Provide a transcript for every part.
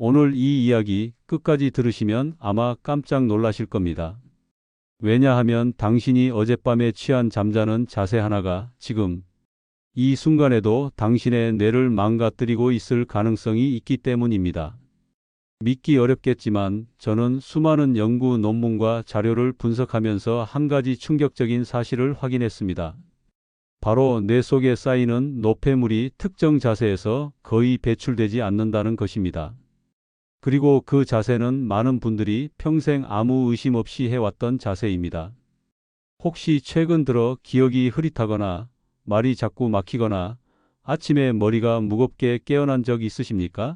오늘 이 이야기 끝까지 들으시면 아마 깜짝 놀라실 겁니다. 왜냐하면 당신이 어젯밤에 취한 잠자는 자세 하나가 지금 이 순간에도 당신의 뇌를 망가뜨리고 있을 가능성이 있기 때문입니다. 믿기 어렵겠지만 저는 수많은 연구 논문과 자료를 분석하면서 한 가지 충격적인 사실을 확인했습니다. 바로 뇌 속에 쌓이는 노폐물이 특정 자세에서 거의 배출되지 않는다는 것입니다. 그리고 그 자세는 많은 분들이 평생 아무 의심 없이 해왔던 자세입니다. 혹시 최근 들어 기억이 흐릿하거나 말이 자꾸 막히거나 아침에 머리가 무겁게 깨어난 적 있으십니까?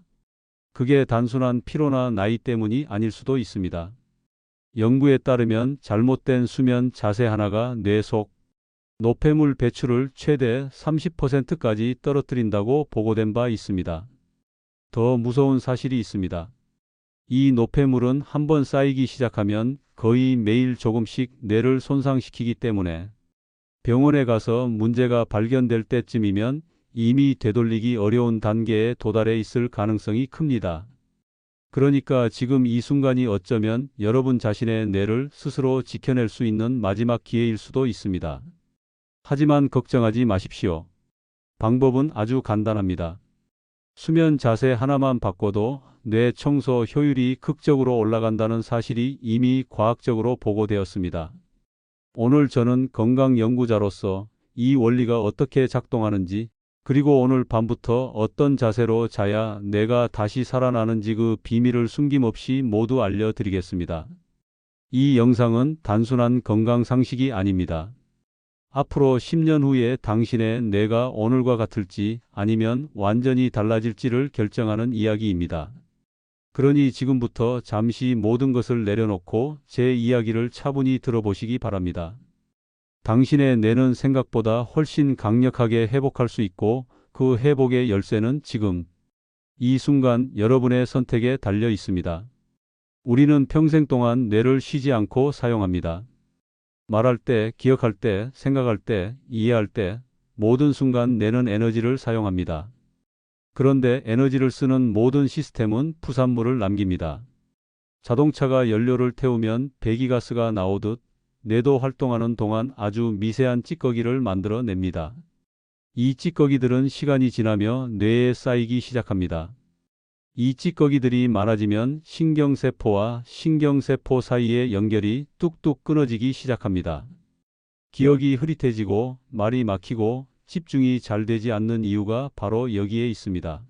그게 단순한 피로나 나이 때문이 아닐 수도 있습니다. 연구에 따르면 잘못된 수면 자세 하나가 뇌 속 노폐물 배출을 최대 30%까지 떨어뜨린다고 보고된 바 있습니다. 더 무서운 사실이 있습니다. 이 노폐물은 한번 쌓이기 시작하면 거의 매일 조금씩 뇌를 손상시키기 때문에 병원에 가서 문제가 발견될 때쯤이면 이미 되돌리기 어려운 단계에 도달해 있을 가능성이 큽니다. 그러니까 지금 이 순간이 어쩌면 여러분 자신의 뇌를 스스로 지켜낼 수 있는 마지막 기회일 수도 있습니다. 하지만 걱정하지 마십시오. 방법은 아주 간단합니다. 수면 자세 하나만 바꿔도 뇌 청소 효율이 극적으로 올라간다는 사실이 이미 과학적으로 보고되었습니다. 오늘 저는 건강 연구자로서 이 원리가 어떻게 작동하는지, 그리고 오늘 밤부터 어떤 자세로 자야 뇌가 다시 살아나는지 그 비밀을 숨김없이 모두 알려드리겠습니다. 이 영상은 단순한 건강 상식이 아닙니다. 앞으로 10년 후에 당신의 뇌가 오늘과 같을지 아니면 완전히 달라질지를 결정하는 이야기입니다. 그러니 지금부터 잠시 모든 것을 내려놓고 제 이야기를 차분히 들어보시기 바랍니다. 당신의 뇌는 생각보다 훨씬 강력하게 회복할 수 있고 그 회복의 열쇠는 지금 이 순간 여러분의 선택에 달려 있습니다. 우리는 평생 동안 뇌를 쉬지 않고 사용합니다. 말할 때, 기억할 때, 생각할 때, 이해할 때 모든 순간 뇌는 에너지를 사용합니다. 그런데 에너지를 쓰는 모든 시스템은 부산물을 남깁니다. 자동차가 연료를 태우면 배기가스가 나오듯 뇌도 활동하는 동안 아주 미세한 찌꺼기를 만들어냅니다. 이 찌꺼기들은 시간이 지나며 뇌에 쌓이기 시작합니다. 이 찌꺼기들이 많아지면 신경세포와 신경세포 사이의 연결이 뚝뚝 끊어지기 시작합니다. 기억이 흐릿해지고 말이 막히고 집중이 잘 되지 않는 이유가 바로 여기에 있습니다.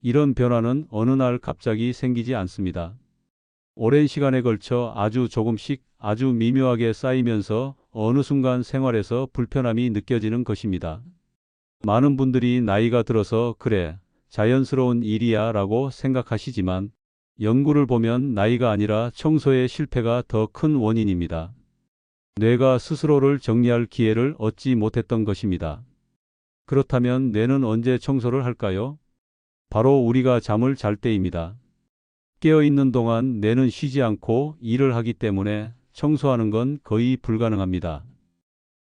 이런 변화는 어느 날 갑자기 생기지 않습니다. 오랜 시간에 걸쳐 아주 조금씩 아주 미묘하게 쌓이면서 어느 순간 생활에서 불편함이 느껴지는 것입니다. 많은 분들이 나이가 들어서 그래, 자연스러운 일이야 라고 생각하시지만 연구를 보면 나이가 아니라 청소의 실패가 더 큰 원인입니다. 뇌가 스스로를 정리할 기회를 얻지 못했던 것입니다. 그렇다면 뇌는 언제 청소를 할까요? 바로 우리가 잠을 잘 때입니다. 깨어있는 동안 뇌는 쉬지 않고 일을 하기 때문에 청소하는 건 거의 불가능합니다.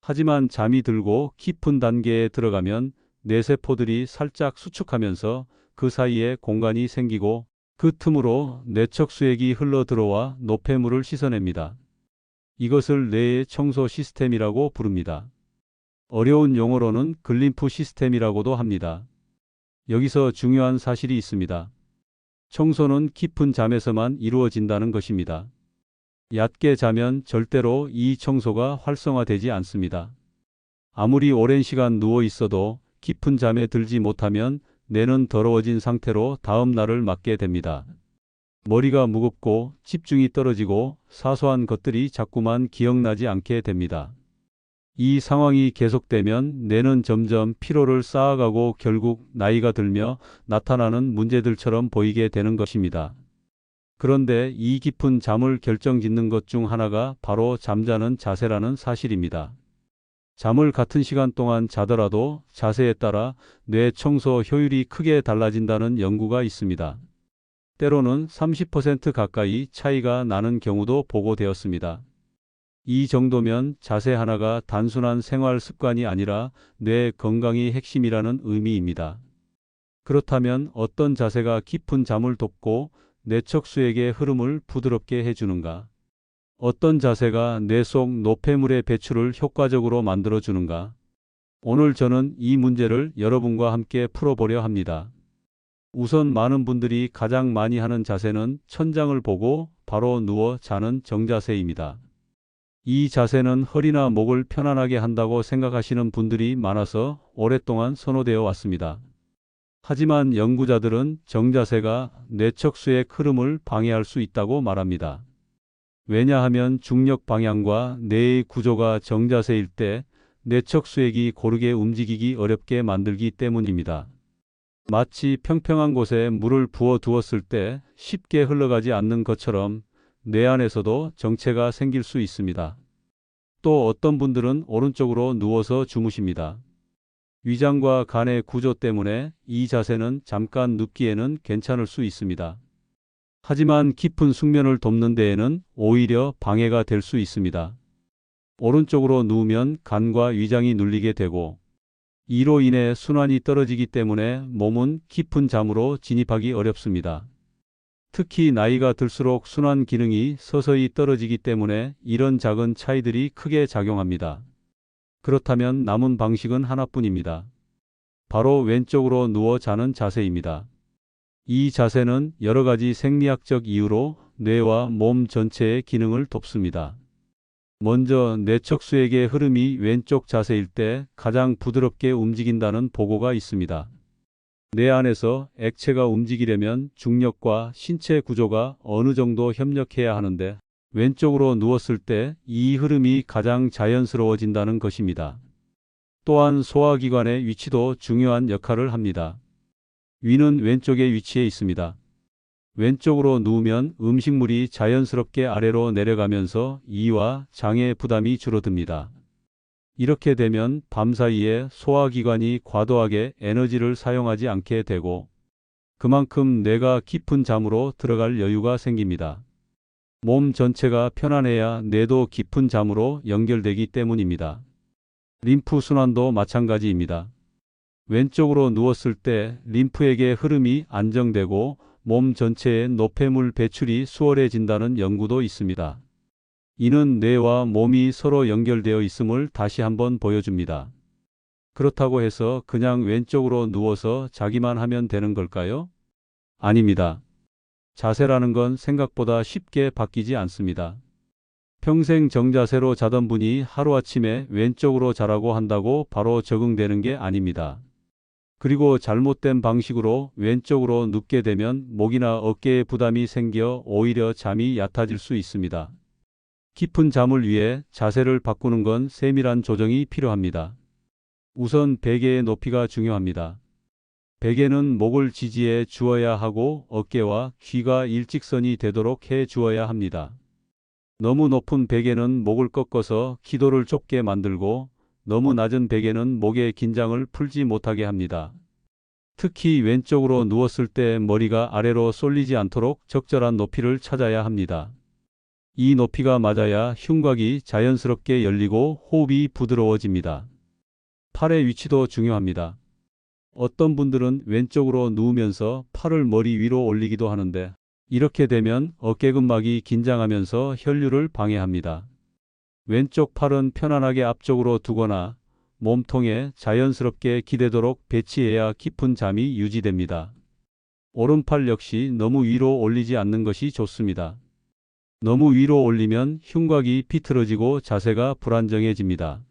하지만 잠이 들고 깊은 단계에 들어가면 뇌세포들이 살짝 수축하면서 그 사이에 공간이 생기고 그 틈으로 뇌척 수액이 흘러 들어와 노폐물을 씻어냅니다. 이것을 뇌의 청소 시스템이라고 부릅니다. 어려운 용어로는 글림프 시스템이라고도 합니다. 여기서 중요한 사실이 있습니다. 청소는 깊은 잠에서만 이루어진다는 것입니다. 얕게 자면 절대로 이 청소가 활성화되지 않습니다. 아무리 오랜 시간 누워 있어도 깊은 잠에 들지 못하면 뇌는 더러워진 상태로 다음 날을 맞게 됩니다. 머리가 무겁고 집중이 떨어지고 사소한 것들이 자꾸만 기억나지 않게 됩니다. 이 상황이 계속되면 뇌는 점점 피로를 쌓아가고 결국 나이가 들며 나타나는 문제들처럼 보이게 되는 것입니다. 그런데 이 깊은 잠을 결정짓는 것 중 하나가 바로 잠자는 자세라는 사실입니다. 잠을 같은 시간 동안 자더라도 자세에 따라 뇌 청소 효율이 크게 달라진다는 연구가 있습니다. 때로는 30% 가까이 차이가 나는 경우도 보고되었습니다. 이 정도면 자세 하나가 단순한 생활 습관이 아니라 뇌 건강이 핵심이라는 의미입니다. 그렇다면 어떤 자세가 깊은 잠을 돕고 뇌척수액의 흐름을 부드럽게 해주는가? 어떤 자세가 뇌 속 노폐물의 배출을 효과적으로 만들어주는가? 오늘 저는 이 문제를 여러분과 함께 풀어보려 합니다. 우선 많은 분들이 가장 많이 하는 자세는 천장을 보고 바로 누워 자는 정자세입니다. 이 자세는 허리나 목을 편안하게 한다고 생각하시는 분들이 많아서 오랫동안 선호되어 왔습니다. 하지만 연구자들은 정자세가 뇌척수의 흐름을 방해할 수 있다고 말합니다. 왜냐하면 중력 방향과 뇌의 구조가 정자세일 때 뇌척수액이 고르게 움직이기 어렵게 만들기 때문입니다. 마치 평평한 곳에 물을 부어 두었을 때 쉽게 흘러가지 않는 것처럼 뇌 안에서도 정체가 생길 수 있습니다. 또 어떤 분들은 오른쪽으로 누워서 주무십니다. 위장과 간의 구조 때문에 이 자세는 잠깐 눕기에는 괜찮을 수 있습니다. 하지만 깊은 숙면을 돕는 데에는 오히려 방해가 될 수 있습니다. 오른쪽으로 누우면 간과 위장이 눌리게 되고 이로 인해 순환이 떨어지기 때문에 몸은 깊은 잠으로 진입하기 어렵습니다. 특히 나이가 들수록 순환 기능이 서서히 떨어지기 때문에 이런 작은 차이들이 크게 작용합니다. 그렇다면 남은 방식은 하나뿐입니다. 바로 왼쪽으로 누워 자는 자세입니다. 이 자세는 여러 가지 생리학적 이유로 뇌와 몸 전체의 기능을 돕습니다. 먼저 뇌척수액의 흐름이 왼쪽 자세일 때 가장 부드럽게 움직인다는 보고가 있습니다. 뇌 안에서 액체가 움직이려면 중력과 신체 구조가 어느 정도 협력해야 하는데 왼쪽으로 누웠을 때 이 흐름이 가장 자연스러워진다는 것입니다. 또한 소화기관의 위치도 중요한 역할을 합니다. 위는 왼쪽에 위치해 있습니다. 왼쪽으로 누우면 음식물이 자연스럽게 아래로 내려가면서 이와 장의 부담이 줄어듭니다. 이렇게 되면 밤사이에 소화기관이 과도하게 에너지를 사용하지 않게 되고 그만큼 뇌가 깊은 잠으로 들어갈 여유가 생깁니다. 몸 전체가 편안해야 뇌도 깊은 잠으로 연결되기 때문입니다. 림프 순환도 마찬가지입니다. 왼쪽으로 누웠을 때 림프액의 흐름이 안정되고 몸 전체의 노폐물 배출이 수월해진다는 연구도 있습니다. 이는 뇌와 몸이 서로 연결되어 있음을 다시 한번 보여줍니다. 그렇다고 해서 그냥 왼쪽으로 누워서 자기만 하면 되는 걸까요? 아닙니다. 자세라는 건 생각보다 쉽게 바뀌지 않습니다. 평생 정자세로 자던 분이 하루아침에 왼쪽으로 자라고 한다고 바로 적응되는 게 아닙니다. 그리고 잘못된 방식으로 왼쪽으로 눕게 되면 목이나 어깨에 부담이 생겨 오히려 잠이 얕아질 수 있습니다. 깊은 잠을 위해 자세를 바꾸는 건 세밀한 조정이 필요합니다. 우선 베개의 높이가 중요합니다. 베개는 목을 지지해 주어야 하고 어깨와 귀가 일직선이 되도록 해 주어야 합니다. 너무 높은 베개는 목을 꺾어서 기도를 좁게 만들고 너무 낮은 베개는 목의 긴장을 풀지 못하게 합니다. 특히 왼쪽으로 누웠을 때 머리가 아래로 쏠리지 않도록 적절한 높이를 찾아야 합니다. 이 높이가 맞아야 흉곽이 자연스럽게 열리고 호흡이 부드러워집니다. 팔의 위치도 중요합니다. 어떤 분들은 왼쪽으로 누우면서 팔을 머리 위로 올리기도 하는데 이렇게 되면 어깨근막이 긴장하면서 혈류를 방해합니다. 왼쪽 팔은 편안하게 앞쪽으로 두거나 몸통에 자연스럽게 기대도록 배치해야 깊은 잠이 유지됩니다. 오른팔 역시 너무 위로 올리지 않는 것이 좋습니다. 너무 위로 올리면 흉곽이 비틀어지고 자세가 불안정해집니다.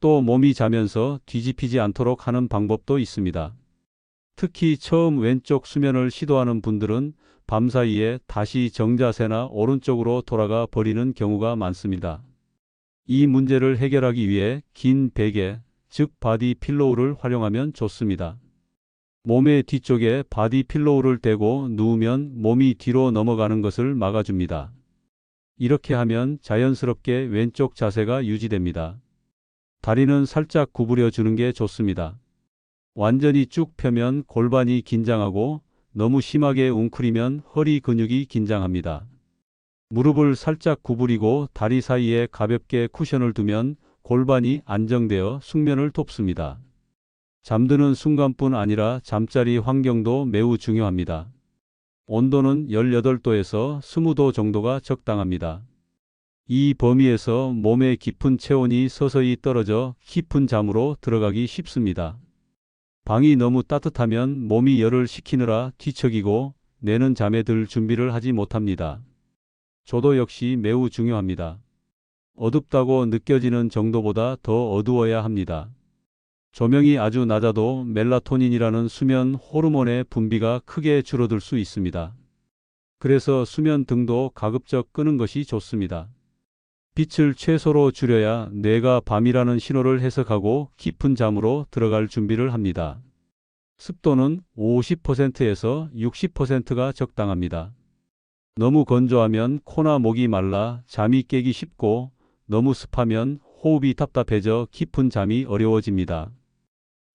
또 몸이 자면서 뒤집히지 않도록 하는 방법도 있습니다. 특히 처음 왼쪽 수면을 시도하는 분들은 밤사이에 다시 정자세나 오른쪽으로 돌아가 버리는 경우가 많습니다. 이 문제를 해결하기 위해 긴 베개, 즉 바디 필로우를 활용하면 좋습니다. 몸의 뒤쪽에 바디 필로우를 대고 누우면 몸이 뒤로 넘어가는 것을 막아줍니다. 이렇게 하면 자연스럽게 왼쪽 자세가 유지됩니다. 다리는 살짝 구부려 주는 게 좋습니다. 완전히 쭉 펴면 골반이 긴장하고 너무 심하게 웅크리면 허리 근육이 긴장합니다. 무릎을 살짝 구부리고 다리 사이에 가볍게 쿠션을 두면 골반이 안정되어 숙면을 돕습니다. 잠드는 순간뿐 아니라 잠자리 환경도 매우 중요합니다. 온도는 18도에서 20도 정도가 적당합니다. 이 범위에서 몸의 깊은 체온이 서서히 떨어져 깊은 잠으로 들어가기 쉽습니다. 방이 너무 따뜻하면 몸이 열을 식히느라 뒤척이고 뇌는 잠에 들 준비를 하지 못합니다. 조도 역시 매우 중요합니다. 어둡다고 느껴지는 정도보다 더 어두워야 합니다. 조명이 아주 낮아도 멜라토닌이라는 수면 호르몬의 분비가 크게 줄어들 수 있습니다. 그래서 수면 등도 가급적 끄는 것이 좋습니다. 빛을 최소로 줄여야 뇌가 밤이라는 신호를 해석하고 깊은 잠으로 들어갈 준비를 합니다. 습도는 50%에서 60%가 적당합니다. 너무 건조하면 코나 목이 말라 잠이 깨기 쉽고 너무 습하면 호흡이 답답해져 깊은 잠이 어려워집니다.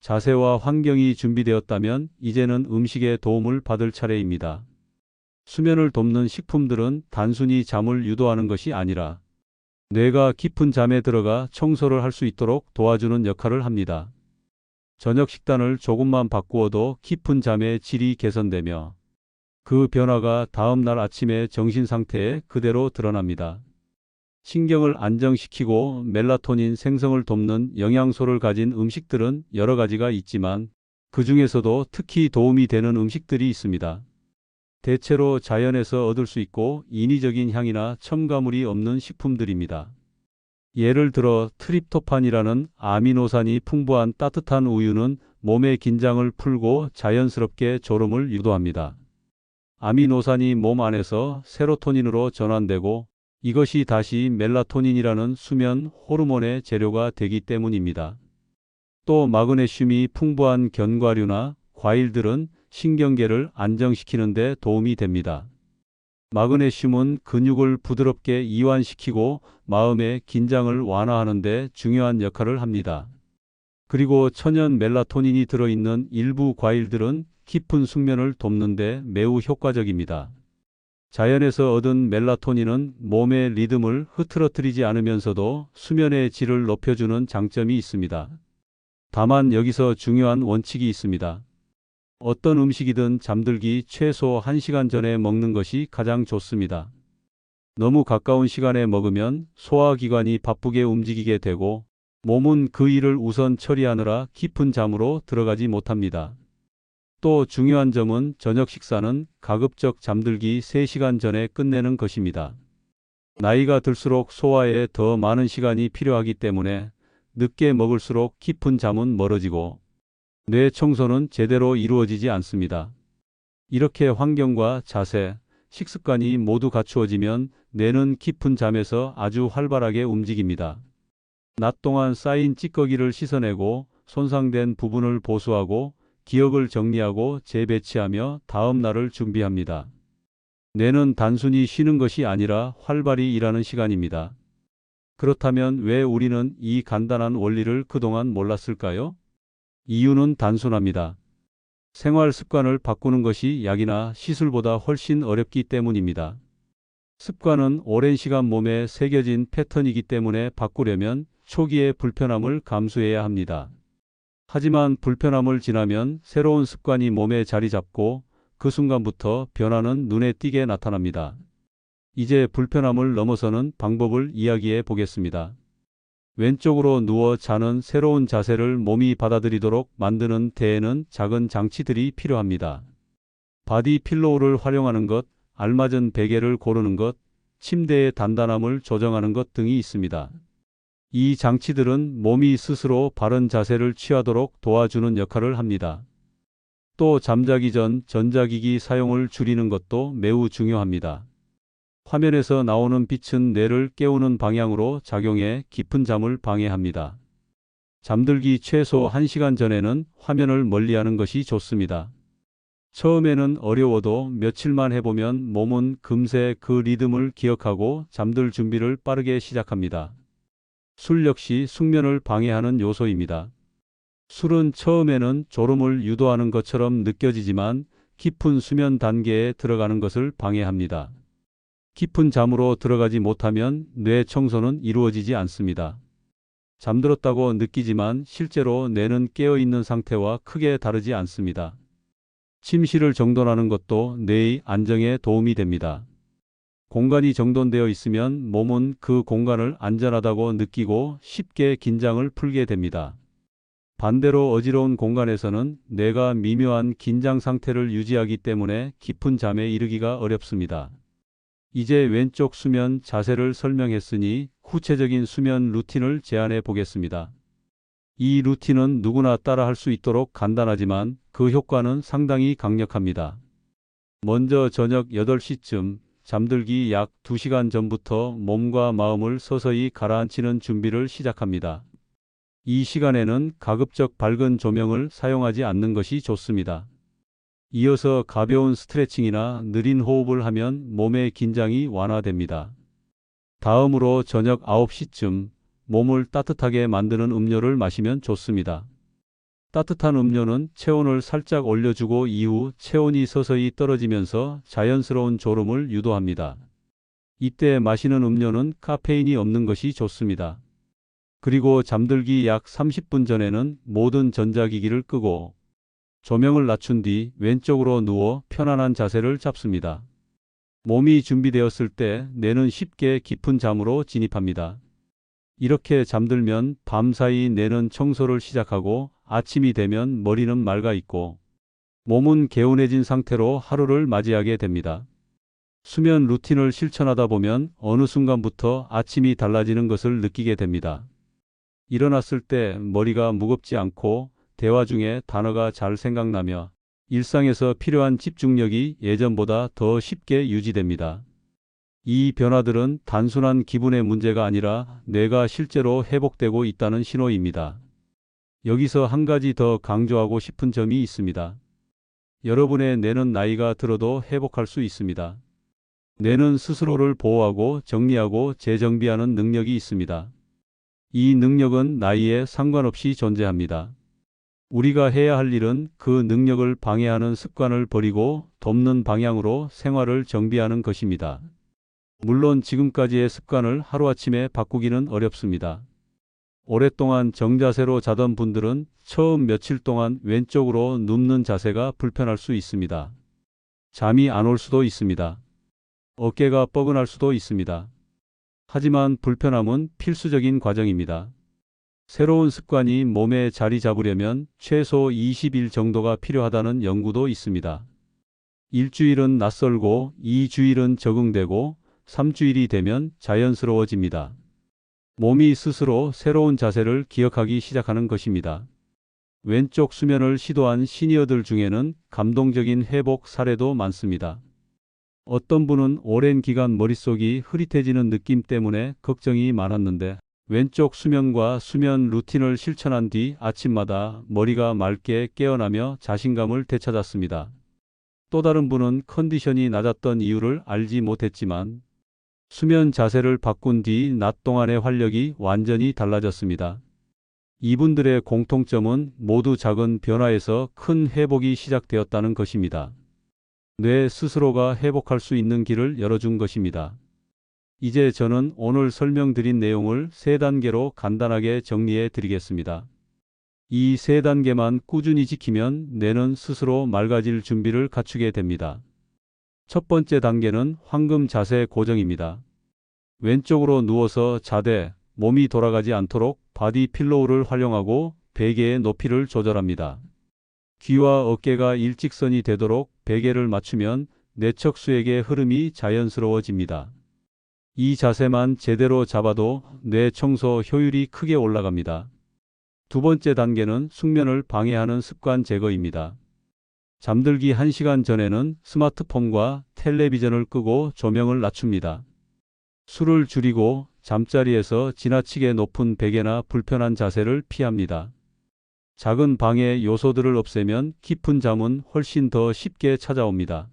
자세와 환경이 준비되었다면 이제는 음식의 도움을 받을 차례입니다. 수면을 돕는 식품들은 단순히 잠을 유도하는 것이 아니라 뇌가 깊은 잠에 들어가 청소를 할 수 있도록 도와주는 역할을 합니다. 저녁 식단을 조금만 바꾸어도 깊은 잠의 질이 개선되며 그 변화가 다음 날 아침의 정신 상태에 그대로 드러납니다. 신경을 안정시키고 멜라토닌 생성을 돕는 영양소를 가진 음식들은 여러 가지가 있지만 그 중에서도 특히 도움이 되는 음식들이 있습니다. 대체로 자연에서 얻을 수 있고 인위적인 향이나 첨가물이 없는 식품들입니다. 예를 들어 트립토판이라는 아미노산이 풍부한 따뜻한 우유는 몸의 긴장을 풀고 자연스럽게 졸음을 유도합니다. 아미노산이 몸 안에서 세로토닌으로 전환되고 이것이 다시 멜라토닌이라는 수면 호르몬의 재료가 되기 때문입니다. 또 마그네슘이 풍부한 견과류나 과일들은 신경계를 안정시키는 데 도움이 됩니다. 마그네슘은 근육을 부드럽게 이완시키고 마음의 긴장을 완화하는 데 중요한 역할을 합니다. 그리고 천연 멜라토닌이 들어있는 일부 과일들은 깊은 숙면을 돕는 데 매우 효과적입니다. 자연에서 얻은 멜라토닌은 몸의 리듬을 흐트러뜨리지 않으면서도 수면의 질을 높여주는 장점이 있습니다. 다만 여기서 중요한 원칙이 있습니다. 어떤 음식이든 잠들기 최소 1시간 전에 먹는 것이 가장 좋습니다. 너무 가까운 시간에 먹으면 소화기관이 바쁘게 움직이게 되고 몸은 그 일을 우선 처리하느라 깊은 잠으로 들어가지 못합니다. 또 중요한 점은 저녁 식사는 가급적 잠들기 3시간 전에 끝내는 것입니다. 나이가 들수록 소화에 더 많은 시간이 필요하기 때문에 늦게 먹을수록 깊은 잠은 멀어지고 뇌 청소는 제대로 이루어지지 않습니다. 이렇게 환경과 자세, 식습관이 모두 갖추어지면 뇌는 깊은 잠에서 아주 활발하게 움직입니다. 낮 동안 쌓인 찌꺼기를 씻어내고 손상된 부분을 보수하고 기억을 정리하고 재배치하며 다음 날을 준비합니다. 뇌는 단순히 쉬는 것이 아니라 활발히 일하는 시간입니다. 그렇다면 왜 우리는 이 간단한 원리를 그동안 몰랐을까요? 이유는 단순합니다. 생활 습관을 바꾸는 것이 약이나 시술보다 훨씬 어렵기 때문입니다. 습관은 오랜 시간 몸에 새겨진 패턴이기 때문에 바꾸려면 초기의 불편함을 감수해야 합니다. 하지만 불편함을 지나면 새로운 습관이 몸에 자리 잡고 그 순간부터 변화는 눈에 띄게 나타납니다. 이제 불편함을 넘어서는 방법을 이야기해 보겠습니다. 왼쪽으로 누워 자는 새로운 자세를 몸이 받아들이도록 만드는 데에는 작은 장치들이 필요합니다. 바디 필로우를 활용하는 것, 알맞은 베개를 고르는 것, 침대의 단단함을 조정하는 것 등이 있습니다. 이 장치들은 몸이 스스로 바른 자세를 취하도록 도와주는 역할을 합니다. 또 잠자기 전 전자기기 사용을 줄이는 것도 매우 중요합니다. 화면에서 나오는 빛은 뇌를 깨우는 방향으로 작용해 깊은 잠을 방해합니다. 잠들기 최소 1시간 전에는 화면을 멀리하는 것이 좋습니다. 처음에는 어려워도 며칠만 해보면 몸은 금세 그 리듬을 기억하고 잠들 준비를 빠르게 시작합니다. 술 역시 숙면을 방해하는 요소입니다. 술은 처음에는 졸음을 유도하는 것처럼 느껴지지만 깊은 수면 단계에 들어가는 것을 방해합니다. 깊은 잠으로 들어가지 못하면 뇌 청소는 이루어지지 않습니다. 잠들었다고 느끼지만 실제로 뇌는 깨어있는 상태와 크게 다르지 않습니다. 침실을 정돈하는 것도 뇌의 안정에 도움이 됩니다. 공간이 정돈되어 있으면 몸은 그 공간을 안전하다고 느끼고 쉽게 긴장을 풀게 됩니다. 반대로 어지러운 공간에서는 뇌가 미묘한 긴장 상태를 유지하기 때문에 깊은 잠에 이르기가 어렵습니다. 이제 왼쪽 수면 자세를 설명했으니 구체적인 수면 루틴을 제안해 보겠습니다. 이 루틴은 누구나 따라 할 수 있도록 간단하지만 그 효과는 상당히 강력합니다. 먼저 저녁 8시쯤 잠들기 약 2시간 전부터 몸과 마음을 서서히 가라앉히는 준비를 시작합니다. 이 시간에는 가급적 밝은 조명을 사용하지 않는 것이 좋습니다. 이어서 가벼운 스트레칭이나 느린 호흡을 하면 몸의 긴장이 완화됩니다. 다음으로 저녁 9시쯤 몸을 따뜻하게 만드는 음료를 마시면 좋습니다. 따뜻한 음료는 체온을 살짝 올려주고 이후 체온이 서서히 떨어지면서 자연스러운 졸음을 유도합니다. 이때 마시는 음료는 카페인이 없는 것이 좋습니다. 그리고 잠들기 약 30분 전에는 모든 전자기기를 끄고 조명을 낮춘 뒤 왼쪽으로 누워 편안한 자세를 잡습니다. 몸이 준비되었을 때 뇌는 쉽게 깊은 잠으로 진입합니다. 이렇게 잠들면 밤사이 뇌는 청소를 시작하고 아침이 되면 머리는 맑아 있고 몸은 개운해진 상태로 하루를 맞이하게 됩니다. 수면 루틴을 실천하다 보면 어느 순간부터 아침이 달라지는 것을 느끼게 됩니다. 일어났을 때 머리가 무겁지 않고 대화 중에 단어가 잘 생각나며 일상에서 필요한 집중력이 예전보다 더 쉽게 유지됩니다. 이 변화들은 단순한 기분의 문제가 아니라 뇌가 실제로 회복되고 있다는 신호입니다. 여기서 한 가지 더 강조하고 싶은 점이 있습니다. 여러분의 뇌는 나이가 들어도 회복할 수 있습니다. 뇌는 스스로를 보호하고 정리하고 재정비하는 능력이 있습니다. 이 능력은 나이에 상관없이 존재합니다. 우리가 해야 할 일은 그 능력을 방해하는 습관을 버리고 돕는 방향으로 생활을 정비하는 것입니다. 물론 지금까지의 습관을 하루아침에 바꾸기는 어렵습니다. 오랫동안 정자세로 자던 분들은 처음 며칠 동안 왼쪽으로 눕는 자세가 불편할 수 있습니다. 잠이 안 올 수도 있습니다. 어깨가 뻐근할 수도 있습니다. 하지만 불편함은 필수적인 과정입니다. 새로운 습관이 몸에 자리 잡으려면 최소 20일 정도가 필요하다는 연구도 있습니다. 일주일은 낯설고 2주일은 적응되고 3주일이 되면 자연스러워집니다. 몸이 스스로 새로운 자세를 기억하기 시작하는 것입니다. 왼쪽 수면을 시도한 시니어들 중에는 감동적인 회복 사례도 많습니다. 어떤 분은 오랜 기간 머릿속이 흐릿해지는 느낌 때문에 걱정이 많았는데 왼쪽 수면과 수면 루틴을 실천한 뒤 아침마다 머리가 맑게 깨어나며 자신감을 되찾았습니다. 또 다른 분은 컨디션이 낮았던 이유를 알지 못했지만 수면 자세를 바꾼 뒤 낮 동안의 활력이 완전히 달라졌습니다. 이분들의 공통점은 모두 작은 변화에서 큰 회복이 시작되었다는 것입니다. 뇌 스스로가 회복할 수 있는 길을 열어준 것입니다. 이제 저는 오늘 설명드린 내용을 3단계로 간단하게 정리해 드리겠습니다. 이 3단계만 꾸준히 지키면 뇌는 스스로 맑아질 준비를 갖추게 됩니다. 첫 번째 단계는 황금 자세 고정입니다. 왼쪽으로 누워서 자되 몸이 돌아가지 않도록 바디 필로우를 활용하고 베개의 높이를 조절합니다. 귀와 어깨가 일직선이 되도록 베개를 맞추면 뇌척수액의 흐름이 자연스러워집니다. 이 자세만 제대로 잡아도 뇌 청소 효율이 크게 올라갑니다. 두 번째 단계는 숙면을 방해하는 습관 제거입니다. 잠들기 1시간 전에는 스마트폰과 텔레비전을 끄고 조명을 낮춥니다. 술을 줄이고 잠자리에서 지나치게 높은 베개나 불편한 자세를 피합니다. 작은 방해 요소들을 없애면 깊은 잠은 훨씬 더 쉽게 찾아옵니다.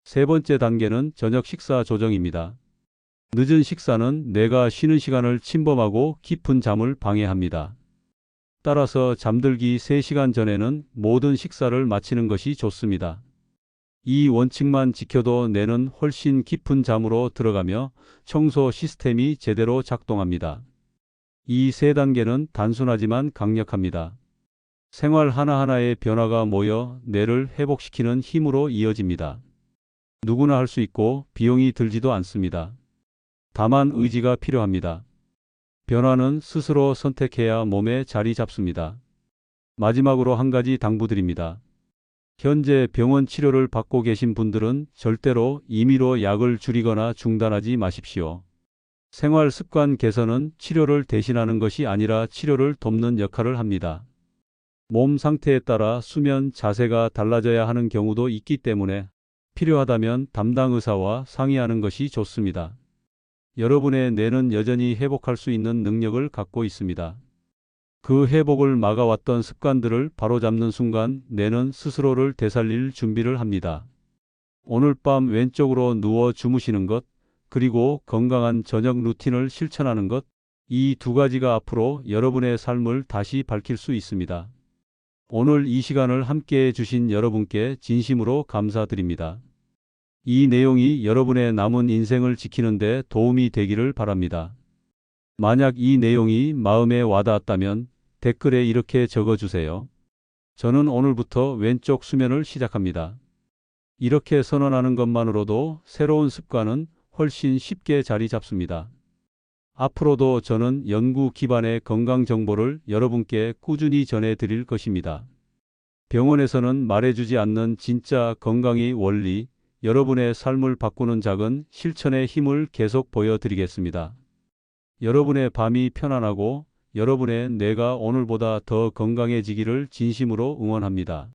세 번째 단계는 저녁 식사 조정입니다. 늦은 식사는 뇌가 쉬는 시간을 침범하고 깊은 잠을 방해합니다. 따라서 잠들기 3시간 전에는 모든 식사를 마치는 것이 좋습니다. 이 원칙만 지켜도 뇌는 훨씬 깊은 잠으로 들어가며 청소 시스템이 제대로 작동합니다. 이 세 단계는 단순하지만 강력합니다. 생활 하나하나의 변화가 모여 뇌를 회복시키는 힘으로 이어집니다. 누구나 할 수 있고 비용이 들지도 않습니다. 다만 의지가 필요합니다. 변화는 스스로 선택해야 몸에 자리 잡습니다. 마지막으로 한 가지 당부드립니다. 현재 병원 치료를 받고 계신 분들은 절대로 임의로 약을 줄이거나 중단하지 마십시오. 생활 습관 개선은 치료를 대신하는 것이 아니라 치료를 돕는 역할을 합니다. 몸 상태에 따라 수면 자세가 달라져야 하는 경우도 있기 때문에 필요하다면 담당 의사와 상의하는 것이 좋습니다. 여러분의 뇌는 여전히 회복할 수 있는 능력을 갖고 있습니다. 그 회복을 막아왔던 습관들을 바로잡는 순간 뇌는 스스로를 되살릴 준비를 합니다. 오늘 밤 왼쪽으로 누워 주무시는 것, 그리고 건강한 저녁 루틴을 실천하는 것, 이 두 가지가 앞으로 여러분의 삶을 다시 밝힐 수 있습니다. 오늘 이 시간을 함께 해주신 여러분께 진심으로 감사드립니다. 이 내용이 여러분의 남은 인생을 지키는 데 도움이 되기를 바랍니다. 만약 이 내용이 마음에 와닿았다면 댓글에 이렇게 적어주세요. 저는 오늘부터 왼쪽 수면을 시작합니다. 이렇게 선언하는 것만으로도 새로운 습관은 훨씬 쉽게 자리 잡습니다. 앞으로도 저는 연구 기반의 건강 정보를 여러분께 꾸준히 전해드릴 것입니다. 병원에서는 말해주지 않는 진짜 건강의 원리, 여러분의 삶을 바꾸는 작은 실천의 힘을 계속 보여드리겠습니다. 여러분의 밤이 편안하고 여러분의 뇌가 오늘보다 더 건강해지기를 진심으로 응원합니다.